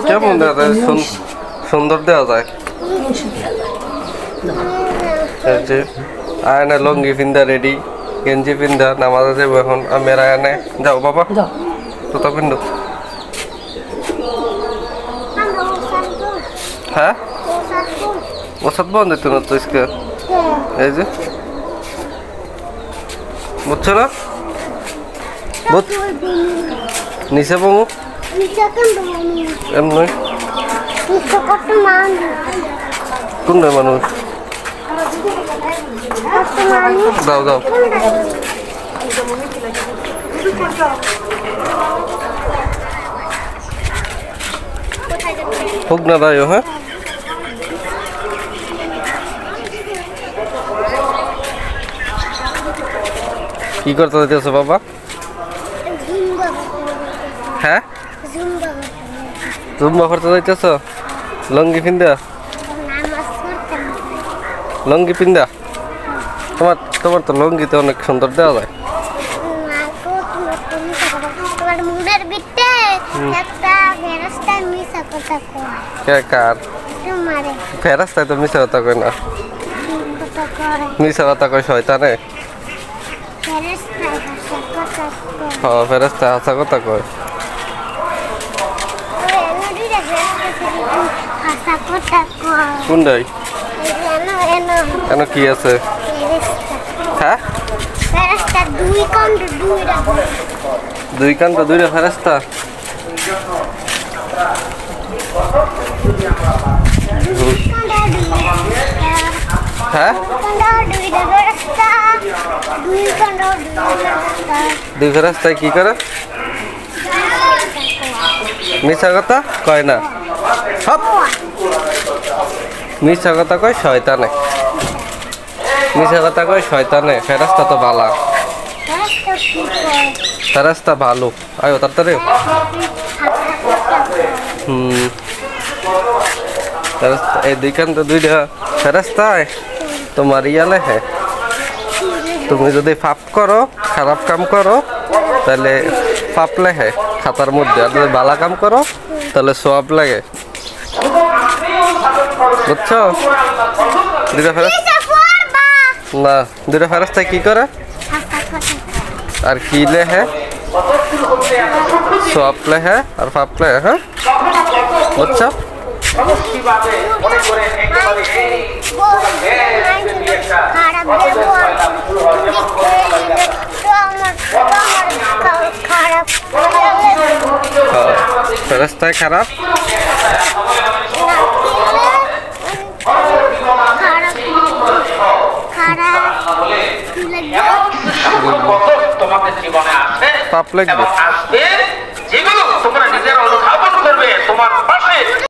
কেমন দেওয়া যায়? সুন্দর দেওয়া যায়। আয়না লঙ্গি পিন্দা রেডি, গেঞ্জি পিন্দা নামাজে যাবো এখন। আমি আর আয়নে যাও বাবা, জুতা পিন্দো। হ্যাঁ ওষুধ বন্ধ দিত না তো ইসকে, এই যে বুঝছো না? নিচে বমু এমনি কোন মানুষ দাও দাও হোক না দাও। হ্যাঁ কি করতে যাইতেছো বাবা? হ্যাঁ জুম্বা করতে যাইতেছো? লঙ্গি পিন্দা? লঙ্গি পিন্দা? তোমার তো লঙ্গিতে অনেক সুন্দর দেওয়া যায়। ফেরাস্তায় তো মিশা কথা কয় না, মিশা কথা কয় শয়তানে। হ্যাঁ ফেরাস্তায় হাসা কথা কয়। কোনটাই কেন কি আছে? হ্যাঁ দুই কান্ড দুইটা ফেরাস্তা। হ্যাঁ দুই ফেরাস্তায় কি করে? মিশা কথা কয় না, মিশা কথা কয় শয়তানে, মিশা কথা কয় শয়তানে। ফেরাস্তা তো বালা, ফেরাস্তা ভালো। আয়ো তাড়াতাড়ি। এই দুইখান তো দুইটা ফেরাস্তায় তোমার ইয়ালে হ্যাঁ। তুমি যদি পাপ করো, খারাপ কাম করো, তাহলে পাপ লেখে খাতার মধ্যে। আর যদি ভালো কাম করো তাহলে সওয়াব লাগে, বুঝছো? দুইটা ফেরাস্তা না, দুইটা ফেরাস্তায় কি করে আর কি লেখে? সওয়াব লেখে আর পাপ লেখে। হ্যাঁ বুঝছো? ফেরেশতায় খারাপ পাপ লাগবে।